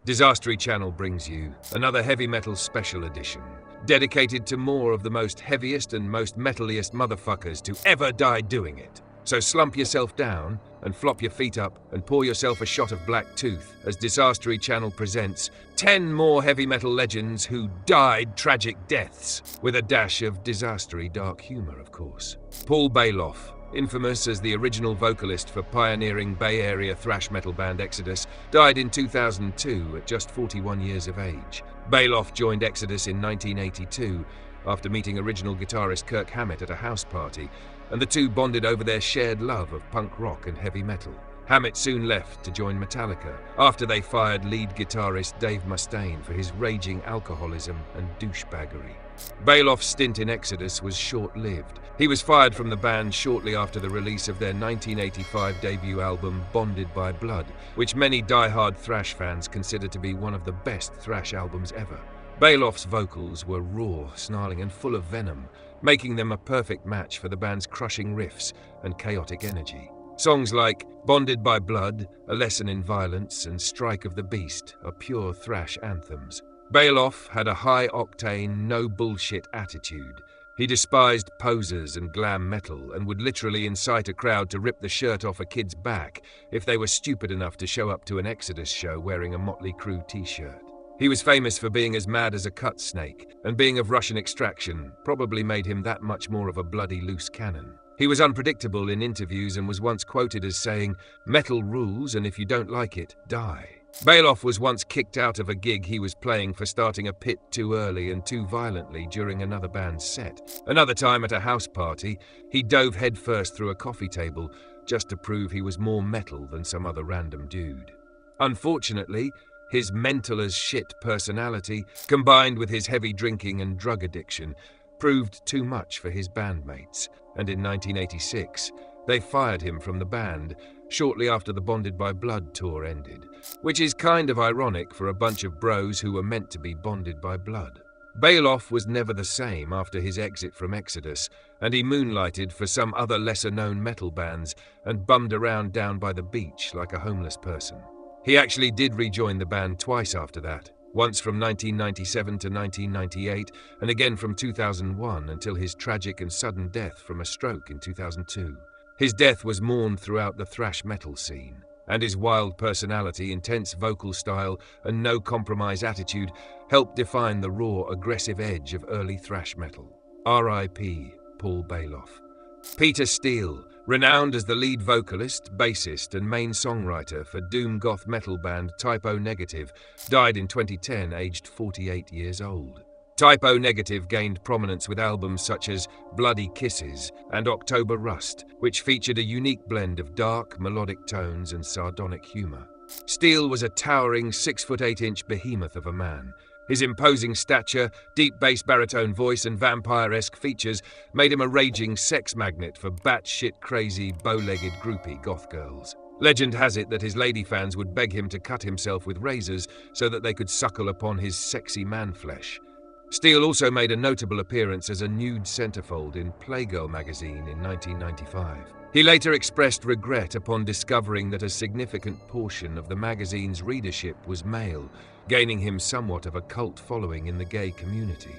Disastery Channel brings you another heavy metal special edition, dedicated to more of the most heaviest and most metalliest motherfuckers to ever die doing it. So slump yourself down and flop your feet up and pour yourself a shot of Black Tooth as Disastery Channel presents 10 more heavy metal legends who died tragic deaths, with a dash of disastery dark humor, of course. Paul Baloff, infamous as the original vocalist for pioneering Bay Area thrash metal band Exodus, died in 2002 at just 41 years of age. Baloff joined Exodus in 1982 after meeting original guitarist Kirk Hammett at a house party, and the two bonded over their shared love of punk rock and heavy metal. Hammett soon left to join Metallica after they fired lead guitarist Dave Mustaine for his raging alcoholism and douchebaggery. Baloff's stint in Exodus was short-lived. He was fired from the band shortly after the release of their 1985 debut album Bonded by Blood, which many die-hard thrash fans consider to be one of the best thrash albums ever. Baloff's vocals were raw, snarling and full of venom, making them a perfect match for the band's crushing riffs and chaotic energy. Songs like Bonded by Blood, A Lesson in Violence, and Strike of the Beast are pure thrash anthems. Baloff had a high-octane, no-bullshit attitude. He despised posers and glam metal and would literally incite a crowd to rip the shirt off a kid's back if they were stupid enough to show up to an Exodus show wearing a Motley Crue t-shirt. He was famous for being as mad as a cut snake, and being of Russian extraction probably made him that much more of a bloody loose cannon. He was unpredictable in interviews and was once quoted as saying, "Metal rules, and if you don't like it, die." Baloff was once kicked out of a gig he was playing for starting a pit too early and too violently during another band's set. Another time at a house party, he dove headfirst through a coffee table just to prove he was more metal than some other random dude. Unfortunately, his mental-as-shit personality, combined with his heavy drinking and drug addiction, proved too much for his bandmates, and in 1986, they fired him from the band shortly after the Bonded by Blood tour ended, which is kind of ironic for a bunch of bros who were meant to be bonded by blood. Baloff was never the same after his exit from Exodus, and he moonlighted for some other lesser-known metal bands and bummed around down by the beach like a homeless person. He actually did rejoin the band twice after that, once from 1997 to 1998, and again from 2001 until his tragic and sudden death from a stroke in 2002. His death was mourned throughout the thrash metal scene, and his wild personality, intense vocal style, and no-compromise attitude helped define the raw, aggressive edge of early thrash metal. R.I.P. Paul Baloff. Peter Steele, renowned as the lead vocalist, bassist, and main songwriter for doom goth metal band Type O Negative, died in 2010, aged 48 years old. Type O Negative gained prominence with albums such as Bloody Kisses and October Rust, which featured a unique blend of dark, melodic tones and sardonic humor. Steele was a towering 6'8" behemoth of a man. His imposing stature, deep bass baritone voice, and vampire-esque features made him a raging sex magnet for batshit crazy, bow-legged groupie goth girls. Legend has it that his lady fans would beg him to cut himself with razors so that they could suckle upon his sexy man-flesh. Steele also made a notable appearance as a nude centerfold in Playgirl magazine in 1995. He later expressed regret upon discovering that a significant portion of the magazine's readership was male, gaining him somewhat of a cult following in the gay community.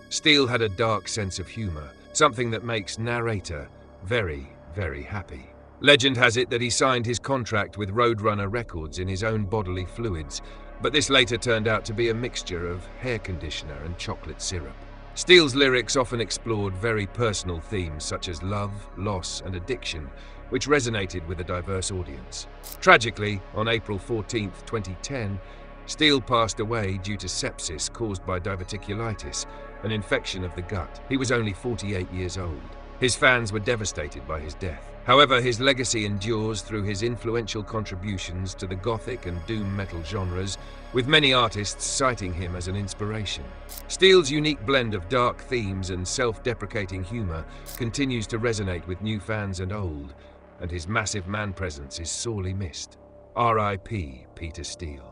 Steele had a dark sense of humor, something that makes narrator very, very happy. Legend has it that he signed his contract with Roadrunner Records in his own bodily fluids, but this later turned out to be a mixture of hair conditioner and chocolate syrup. Steele's lyrics often explored very personal themes such as love, loss, and addiction, which resonated with a diverse audience. Tragically, on April 14, 2010, Steele passed away due to sepsis caused by diverticulitis, an infection of the gut. He was only 48 years old. His fans were devastated by his death. However, his legacy endures through his influential contributions to the gothic and doom metal genres, with many artists citing him as an inspiration. Steele's unique blend of dark themes and self-deprecating humor continues to resonate with new fans and old, and his massive man presence is sorely missed. R.I.P. Peter Steele.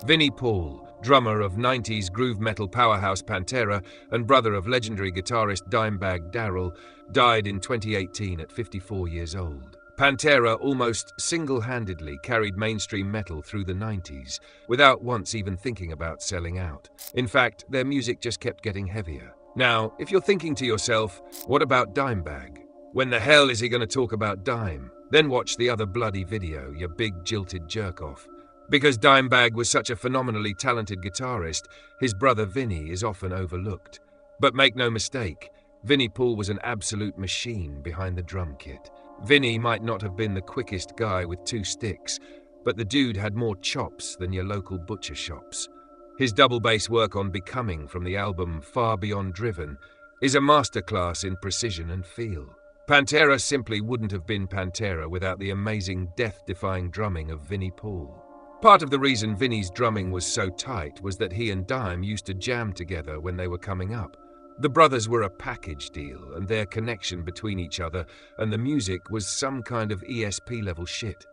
Vinnie Paul, drummer of 90s groove metal powerhouse Pantera and brother of legendary guitarist Dimebag Darrell, died in 2018 at 54 years old. Pantera almost single-handedly carried mainstream metal through the 90s, without once even thinking about selling out. In fact, their music just kept getting heavier. Now, if you're thinking to yourself, what about Dimebag? When the hell is he going to talk about Dime? Then watch the other bloody video, you big jilted jerk-off. Because Dimebag was such a phenomenally talented guitarist, his brother Vinnie is often overlooked. But make no mistake, Vinnie Paul was an absolute machine behind the drum kit. Vinnie might not have been the quickest guy with 2 sticks, but the dude had more chops than your local butcher shops. His double bass work on Becoming from the album Far Beyond Driven is a masterclass in precision and feel. Pantera simply wouldn't have been Pantera without the amazing death-defying drumming of Vinnie Paul. Part of the reason Vinnie's drumming was so tight was that he and Dime used to jam together when they were coming up. The brothers were a package deal, and their connection between each other and the music was some kind of ESP-level shit.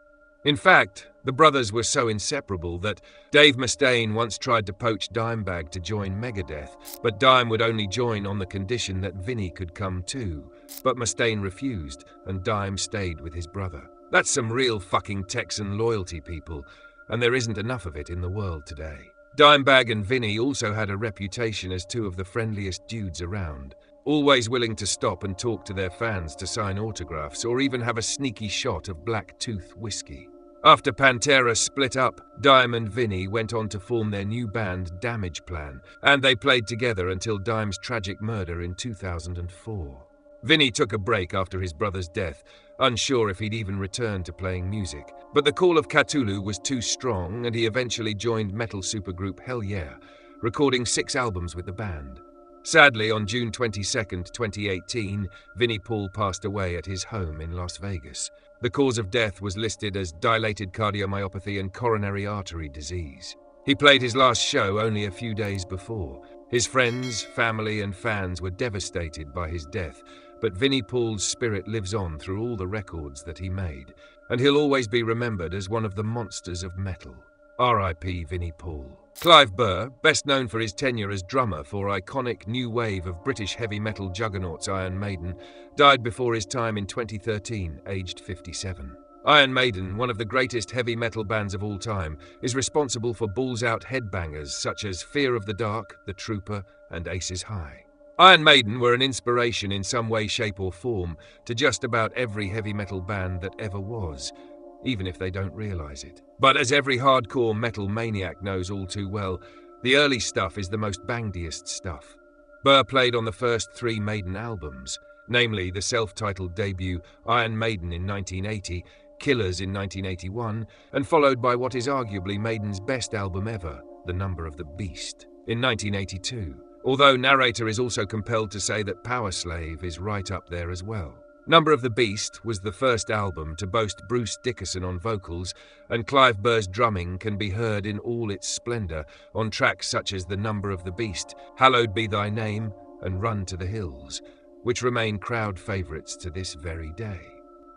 In fact, the brothers were so inseparable that Dave Mustaine once tried to poach Dimebag to join Megadeth, but Dime would only join on the condition that Vinnie could come too. But Mustaine refused, and Dime stayed with his brother. That's some real fucking Texan loyalty, people, and there isn't enough of it in the world today. Dimebag and Vinnie also had a reputation as 2 of the friendliest dudes around, always willing to stop and talk to their fans to sign autographs or even have a sneaky shot of Black Tooth whiskey. After Pantera split up, Dime and Vinnie went on to form their new band Damage Plan, and they played together until Dime's tragic murder in 2004. Vinnie took a break after his brother's death, unsure if he'd even return to playing music. But the call of Cthulhu was too strong, and he eventually joined metal supergroup Hell Yeah, recording 6 albums with the band. Sadly, on June 22, 2018, Vinnie Paul passed away at his home in Las Vegas. The cause of death was listed as dilated cardiomyopathy and coronary artery disease. He played his last show only a few days before. His friends, family, and fans were devastated by his death, but Vinnie Paul's spirit lives on through all the records that he made, and he'll always be remembered as one of the monsters of metal. R.I.P. Vinnie Paul. Clive Burr, best known for his tenure as drummer for iconic new wave of British heavy metal juggernauts Iron Maiden, died before his time in 2013, aged 57. Iron Maiden, one of the greatest heavy metal bands of all time, is responsible for balls-out headbangers such as Fear of the Dark, The Trooper, and Aces High. Iron Maiden were an inspiration in some way, shape or form to just about every heavy metal band that ever was, even if they don't realize it. But as every hardcore metal maniac knows all too well, the early stuff is the most bangediest stuff. Burr played on the first 3 Maiden albums, namely the self-titled debut Iron Maiden in 1980, Killers in 1981, and followed by what is arguably Maiden's best album ever, The Number of the Beast, in 1982. Although narrator is also compelled to say that Power Slave is right up there as well. Number of the Beast was the first album to boast Bruce Dickinson on vocals, and Clive Burr's drumming can be heard in all its splendor on tracks such as The Number of the Beast, Hallowed Be Thy Name, and Run to the Hills, which remain crowd favorites to this very day.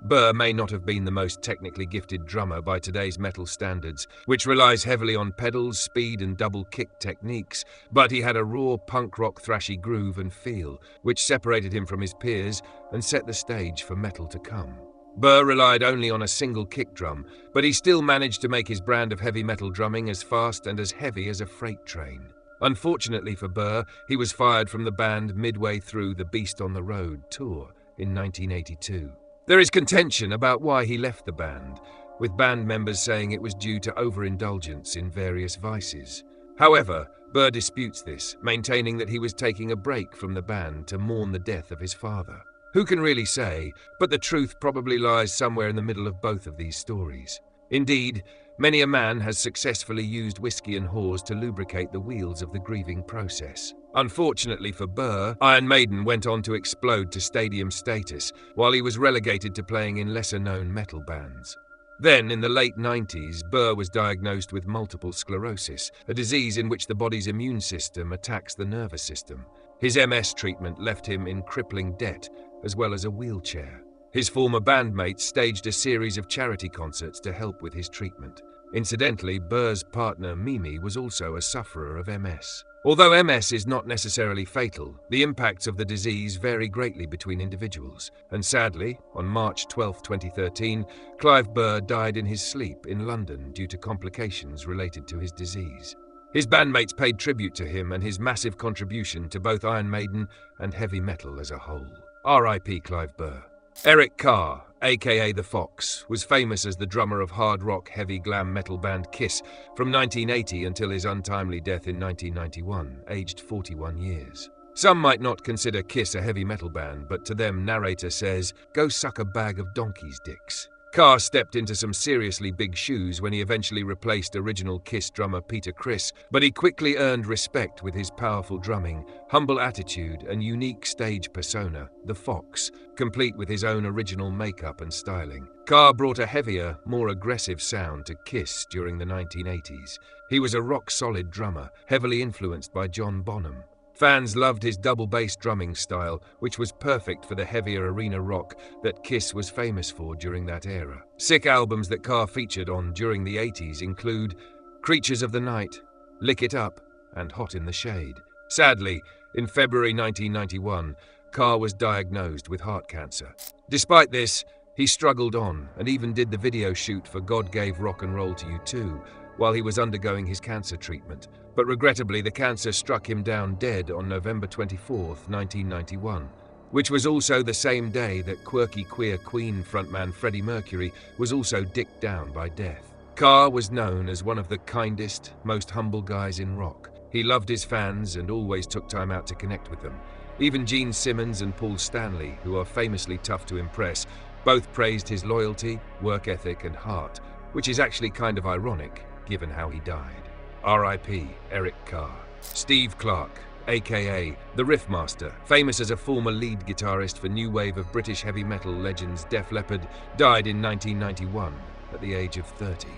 Burr may not have been the most technically gifted drummer by today's metal standards, which relies heavily on pedals, speed and double kick techniques, but he had a raw punk rock thrashy groove and feel, which separated him from his peers and set the stage for metal to come. Burr relied only on a single kick drum, but he still managed to make his brand of heavy metal drumming as fast and as heavy as a freight train. Unfortunately for Burr, he was fired from the band midway through the Beast on the Road tour in 1982. There is contention about why he left the band, with band members saying it was due to overindulgence in various vices. However, Burr disputes this, maintaining that he was taking a break from the band to mourn the death of his father. Who can really say, but the truth probably lies somewhere in the middle of both of these stories. Indeed, many a man has successfully used whiskey and whores to lubricate the wheels of the grieving process. Unfortunately for Burr, Iron Maiden went on to explode to stadium status, while he was relegated to playing in lesser-known metal bands. Then, in the late 90s, Burr was diagnosed with multiple sclerosis, a disease in which the body's immune system attacks the nervous system. His MS treatment left him in crippling debt, as well as a wheelchair. His former bandmates staged a series of charity concerts to help with his treatment. Incidentally, Burr's partner Mimi was also a sufferer of MS. Although MS is not necessarily fatal, the impacts of the disease vary greatly between individuals, and sadly, on March 12, 2013, Clive Burr died in his sleep in London due to complications related to his disease. His bandmates paid tribute to him and his massive contribution to both Iron Maiden and heavy metal as a whole. R.I.P. Clive Burr. Eric Carr, aka The Fox, was famous as the drummer of hard rock heavy glam metal band Kiss from 1980 until his untimely death in 1991, aged 41 years. Some might not consider Kiss a heavy metal band, but to them, narrator says, "Go suck a bag of donkey's dicks." Carr stepped into some seriously big shoes when he eventually replaced original Kiss drummer Peter Criss, but he quickly earned respect with his powerful drumming, humble attitude, and unique stage persona, the Fox, complete with his own original makeup and styling. Carr brought a heavier, more aggressive sound to Kiss during the 1980s. He was a rock-solid drummer, heavily influenced by John Bonham. Fans loved his double bass drumming style, which was perfect for the heavier arena rock that Kiss was famous for during that era. Sick albums that Carr featured on during the 80s include Creatures of the Night, Lick It Up, and Hot in the Shade. Sadly, in February 1991, Carr was diagnosed with heart cancer. Despite this, he struggled on and even did the video shoot for God Gave Rock and Roll to You Too while he was undergoing his cancer treatment. But regrettably, the cancer struck him down dead on November 24, 1991, which was also the same day that quirky queer Queen frontman Freddie Mercury was also dicked down by death. Carr was known as one of the kindest, most humble guys in rock. He loved his fans and always took time out to connect with them. Even Gene Simmons and Paul Stanley, who are famously tough to impress, both praised his loyalty, work ethic, and heart, which is actually kind of ironic, given how he died. R.I.P. Eric Carr. Steve Clark, aka The Riffmaster, famous as a former lead guitarist for new wave of British heavy metal legends Def Leppard, died in 1991 at the age of 30.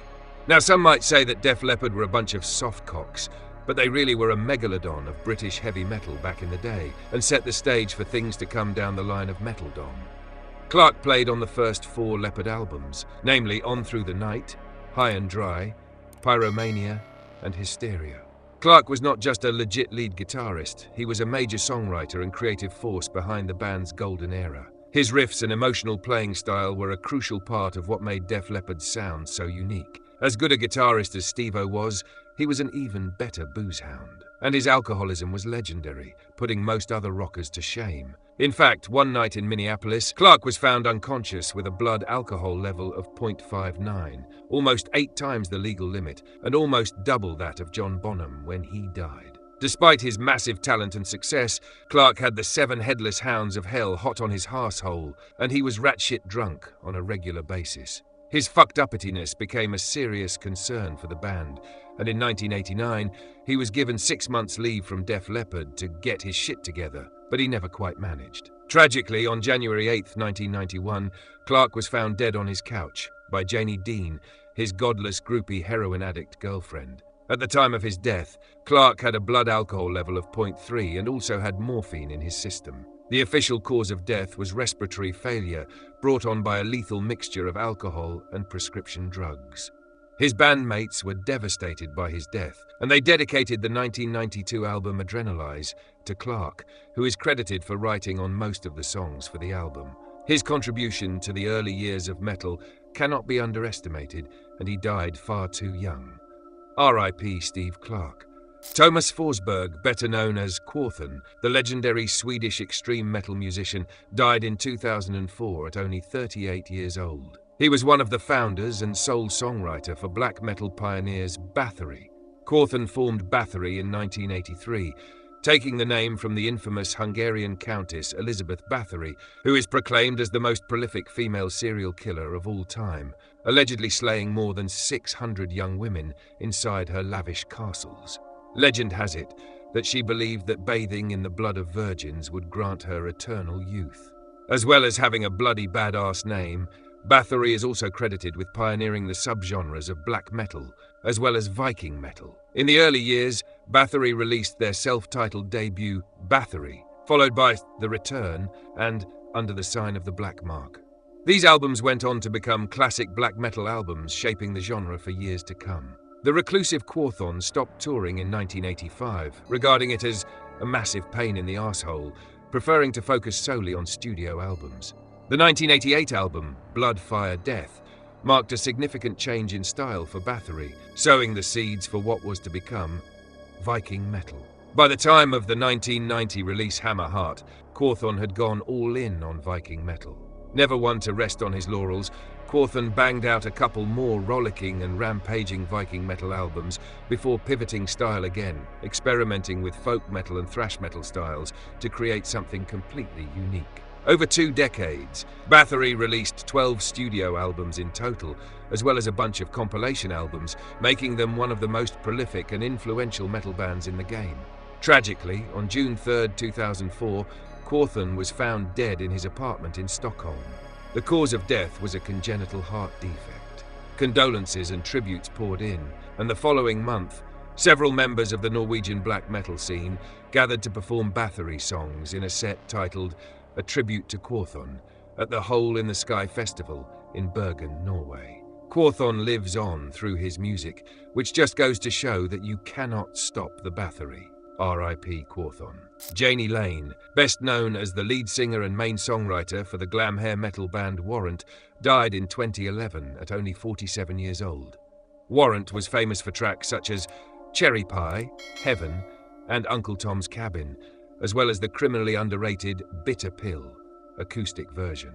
Now, some might say that Def Leppard were a bunch of softcocks, but they really were a megalodon of British heavy metal back in the day and set the stage for things to come down the line of Metaldom. Clark played on the first 4 Leppard albums, namely On Through the Night, High and Dry, Pyromania, and Hysteria. Clark was not just a legit lead guitarist, he was a major songwriter and creative force behind the band's golden era. His riffs and emotional playing style were a crucial part of what made Def Leppard's sound so unique. As good a guitarist as Steve-O was, he was an even better booze hound. And his alcoholism was legendary, putting most other rockers to shame. In fact, one night in Minneapolis, Clark was found unconscious with a blood alcohol level of 0.59, almost 8 times the legal limit, and almost double that of John Bonham when he died. Despite his massive talent and success, Clark had the 7 headless hounds of hell hot on his arsehole, and he was rat-shit drunk on a regular basis. His fucked-uppityness became a serious concern for the band, and in 1989, he was given 6 months leave from Def Leppard to get his shit together, but he never quite managed. Tragically, on January 8, 1991, Clark was found dead on his couch by Jani Lane, his godless groupie heroin addict girlfriend. At the time of his death, Clark had a blood alcohol level of 0.3 and also had morphine in his system. The official cause of death was respiratory failure brought on by a lethal mixture of alcohol and prescription drugs. His bandmates were devastated by his death, and they dedicated the 1992 album Adrenalize to Clark, who is credited for writing on most of the songs for the album. His contribution to the early years of metal cannot be underestimated, and he died far too young. R.I.P. Steve Clark. Thomas Forsberg, better known as Quorthon, the legendary Swedish extreme metal musician, died in 2004 at only 38 years old. He was one of the founders and sole songwriter for black metal pioneers Bathory. Quorthon formed Bathory in 1983, taking the name from the infamous Hungarian countess Elizabeth Bathory, who is proclaimed as the most prolific female serial killer of all time, allegedly slaying more than 600 young women inside her lavish castles. Legend has it that she believed that bathing in the blood of virgins would grant her eternal youth. As well as having a bloody badass name, Bathory is also credited with pioneering the subgenres of black metal, as well as viking metal. In the early years, Bathory released their self-titled debut, Bathory, followed by The Return and Under the Sign of the Black Mark. These albums went on to become classic black metal albums, shaping the genre for years to come. The reclusive Quorthon stopped touring in 1985, regarding it as a massive pain in the arsehole, preferring to focus solely on studio albums. The 1988 album, Blood, Fire, Death, marked a significant change in style for Bathory, sowing the seeds for what was to become Viking metal. By the time of the 1990 release Hammer Heart, Quorthon had gone all in on Viking metal. Never one to rest on his laurels, Quorthon banged out a couple more rollicking and rampaging Viking metal albums before pivoting style again, experimenting with folk metal and thrash metal styles to create something completely unique. Over 2 decades, Bathory released 12 studio albums in total, as well as a bunch of compilation albums, making them one of the most prolific and influential metal bands in the game. Tragically, on June 3, 2004, Quorthon was found dead in his apartment in Stockholm. The cause of death was a congenital heart defect. Condolences and tributes poured in, and the following month, several members of the Norwegian black metal scene gathered to perform Bathory songs in a set titled A Tribute to Quorthon at the Hole in the Sky Festival in Bergen, Norway. Quorthon lives on through his music, which just goes to show that you cannot stop the Bathory. R.I.P. Quorthon. Jani Lane, best known as the lead singer and main songwriter for the glam hair metal band Warrant, died in 2011 at only 47 years old. Warrant was famous for tracks such as Cherry Pie, Heaven, and Uncle Tom's Cabin, as well as the criminally underrated Bitter Pill acoustic version.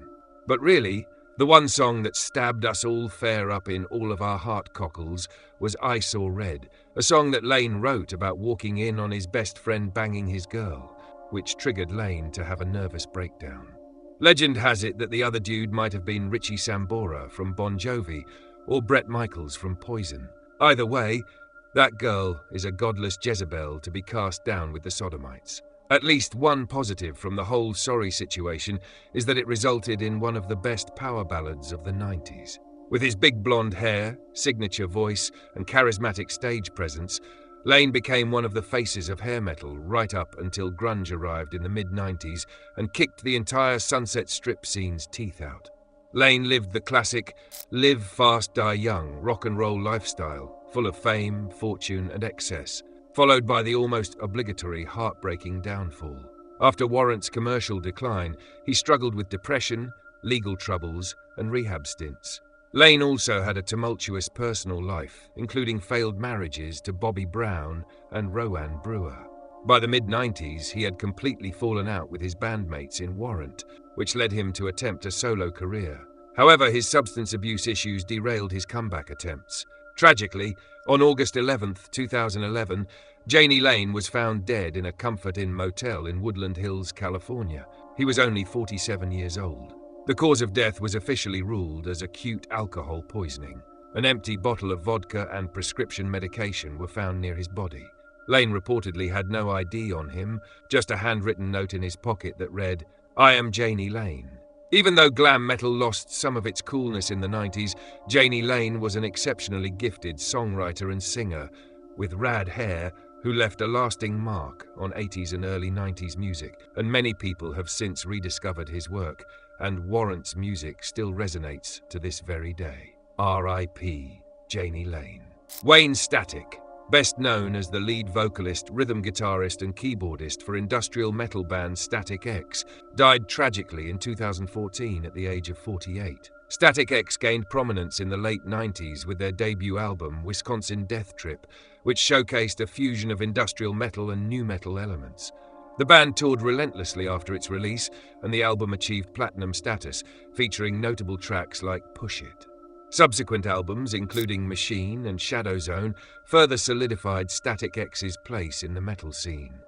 But really, the one song that stabbed us all fair up in all of our heart cockles was I Saw Red, a song that Lane wrote about walking in on his best friend banging his girl, which triggered Lane to have a nervous breakdown. Legend has it that the other dude might have been Richie Sambora from Bon Jovi or Bret Michaels from Poison. Either way, that girl is a godless Jezebel to be cast down with the sodomites. At least one positive from the whole Sorry situation is that it resulted in one of the best power ballads of the 90s. With his big blonde hair, signature voice, and charismatic stage presence, Lane became one of the faces of hair metal right up until grunge arrived in the mid-90s and kicked the entire Sunset Strip scene's teeth out. Lane lived the classic live fast, die young rock and roll lifestyle, full of fame, fortune, and excess, followed by the almost obligatory heartbreaking downfall. After Warrant's commercial decline, he struggled with depression, legal troubles, and rehab stints. Lane also had a tumultuous personal life, including failed marriages to Bobby Brown and Rowan Brewer. By the mid-90s, he had completely fallen out with his bandmates in Warrant, which led him to attempt a solo career. However, his substance abuse issues derailed his comeback attempts. Tragically, on August 11, 2011, Jani Lane was found dead in a Comfort Inn motel in Woodland Hills, California. He was only 47 years old. The cause of death was officially ruled as acute alcohol poisoning. An empty bottle of vodka and prescription medication were found near his body. Lane reportedly had no ID on him, just a handwritten note in his pocket that read, "I am Jani Lane." Even though glam metal lost some of its coolness in the 90s, Jani Lane was an exceptionally gifted songwriter and singer with rad hair who left a lasting mark on 80s and early 90s music, and many people have since rediscovered his work, and Warrant's music still resonates to this very day. R.I.P. Jani Lane. Wayne Static, best known as the lead vocalist, rhythm guitarist, and keyboardist for industrial metal band Static X, died tragically in 2014 at the age of 48. Static X gained prominence in the late 90s with their debut album, Wisconsin Death Trip, which showcased a fusion of industrial metal and nu metal elements. The band toured relentlessly after its release, and the album achieved platinum status, featuring notable tracks like Push It. Subsequent albums, including Machine and Shadow Zone, further solidified Static X's place in the metal scene.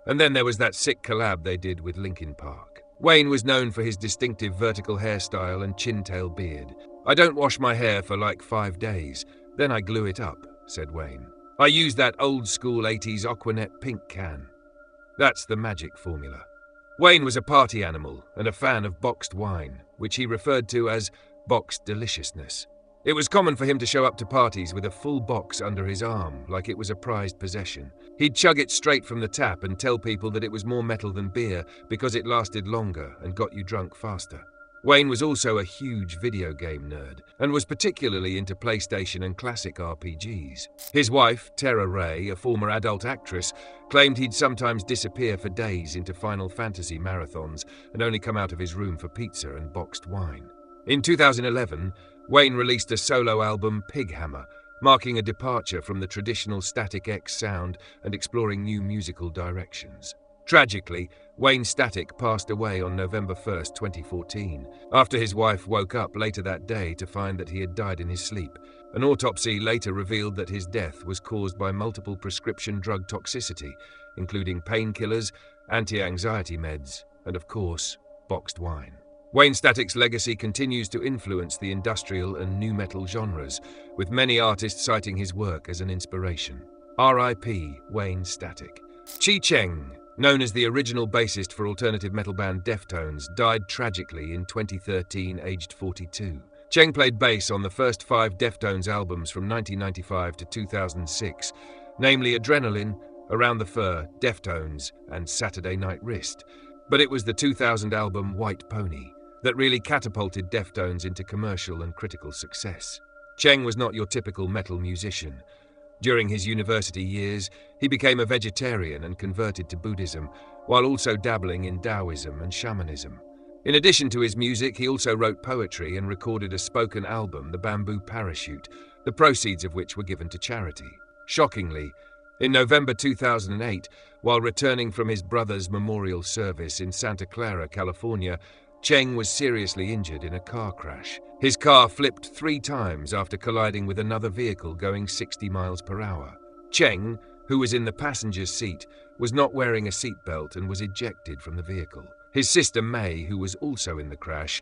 And then there was that sick collab they did with Linkin Park. Wayne was known for his distinctive vertical hairstyle and chin-tail beard. "I don't wash my hair for like 5 days, then I glue it up," said Wayne. "I use that old-school 80s Aquanet pink can. That's the magic formula." Wayne was a party animal and a fan of boxed wine, which he referred to as boxed deliciousness. It was common for him to show up to parties with a full box under his arm, like it was a prized possession. He'd chug it straight from the tap and tell people that it was more metal than beer because it lasted longer and got you drunk faster. Wayne was also a huge video game nerd, and was particularly into PlayStation and classic RPGs. His wife, Tara Ray, a former adult actress, claimed he'd sometimes disappear for days into Final Fantasy marathons and only come out of his room for pizza and boxed wine. In 2011, Wayne released a solo album, Pig Hammer, marking a departure from the traditional Static X sound and exploring new musical directions. Tragically, Wayne Static passed away on November 1, 2014, after his wife woke up later that day to find that he had died in his sleep. An autopsy later revealed that his death was caused by multiple prescription drug toxicity, including painkillers, anti-anxiety meds, and of course, boxed wine. Wayne Static's legacy continues to influence the industrial and nu metal genres, with many artists citing his work as an inspiration. R.I.P. Wayne Static. Cheng, known as the original bassist for alternative metal band Deftones, died tragically in 2013, aged 42. Cheng played bass on the first 5 Deftones albums from 1995 to 2006, namely Adrenaline, Around the Fur, Deftones, and Saturday Night Wrist. But it was the 2000 album White Pony that really catapulted Deftones into commercial and critical success. Cheng was not your typical metal musician. During his university years, he became a vegetarian and converted to Buddhism, while also dabbling in Taoism and shamanism. In addition to his music, he also wrote poetry and recorded a spoken album, The Bamboo Parachute, the proceeds of which were given to charity. Shockingly, in November 2008, while returning from his brother's memorial service in Santa Clara, California, Cheng was seriously injured in a car crash. His car flipped 3 times after colliding with another vehicle going 60 miles per hour. Cheng, who was in the passenger's seat, was not wearing a seatbelt and was ejected from the vehicle. His sister May, who was also in the crash,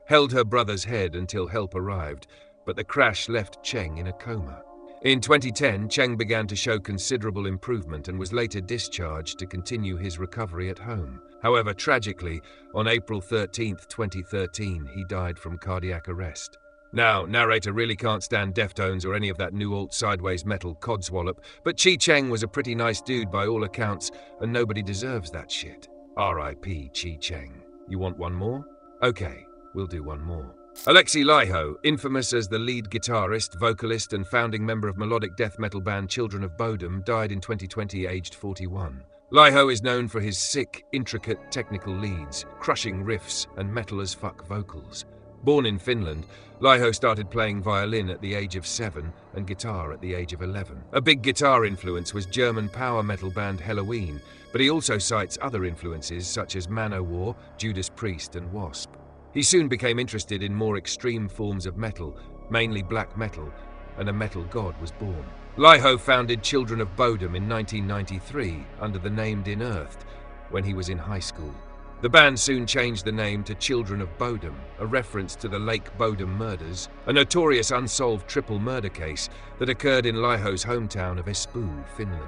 held her brother's head until help arrived, but the crash left Cheng in a coma. In 2010, Cheng began to show considerable improvement and was later discharged to continue his recovery at home. However, tragically, on April 13, 2013, he died from cardiac arrest. Now, narrator really can't stand Deftones or any of that new alt sideways metal codswallop, but Cheng was a pretty nice dude by all accounts, and nobody deserves that shit. R.I.P. Cheng. You want one more? Okay, we'll do one more. Alexei Laiho, infamous as the lead guitarist, vocalist, and founding member of melodic death metal band Children of Bodom, died in 2020, aged 41. Laiho is known for his sick, intricate technical leads, crushing riffs, and metal-as-fuck vocals. Born in Finland, Laiho started playing violin at the age of 7 and guitar at the age of 11. A big guitar influence was German power metal band Helloween, but he also cites other influences such as Manowar, Judas Priest, and Wasp. He soon became interested in more extreme forms of metal, mainly black metal, and a metal god was born. Laiho founded Children of Bodom in 1993 under the name Unearth when he was in high school. The band soon changed the name to Children of Bodom, a reference to the Lake Bodom murders, a notorious unsolved triple murder case that occurred in Laiho's hometown of Espoo, Finland.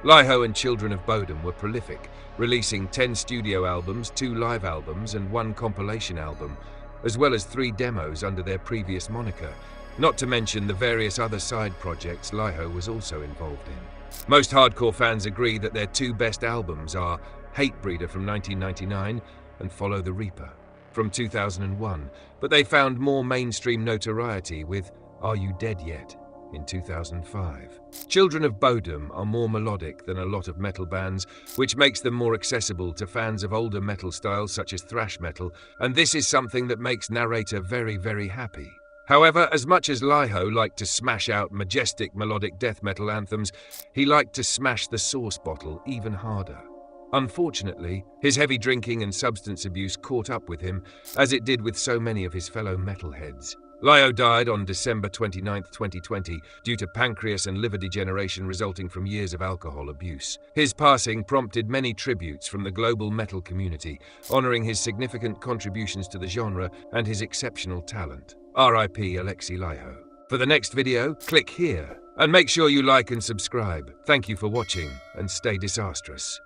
Laiho and Children of Bodom were prolific, releasing 10 studio albums, 2 live albums, and 1 compilation album, as well as 3 demos under their previous moniker, not to mention the various other side projects Laiho was also involved in. Most hardcore fans agree that their 2 best albums are Hatebreeder from 1999 and Follow the Reaper from 2001, but they found more mainstream notoriety with Are You Dead Yet in 2005. Children of Bodom are more melodic than a lot of metal bands, which makes them more accessible to fans of older metal styles such as thrash metal, and this is something that makes narrator very, very happy. However, as much as Laiho liked to smash out majestic melodic death metal anthems, he liked to smash the sauce bottle even harder. Unfortunately, his heavy drinking and substance abuse caught up with him, as it did with so many of his fellow metalheads. Laiho died on December 29, 2020, due to pancreas and liver degeneration resulting from years of alcohol abuse. His passing prompted many tributes from the global metal community, honoring his significant contributions to the genre and his exceptional talent. R.I.P. Alexei Laiho. For the next video, click here, and make sure you like and subscribe. Thank you for watching, and stay disastrous.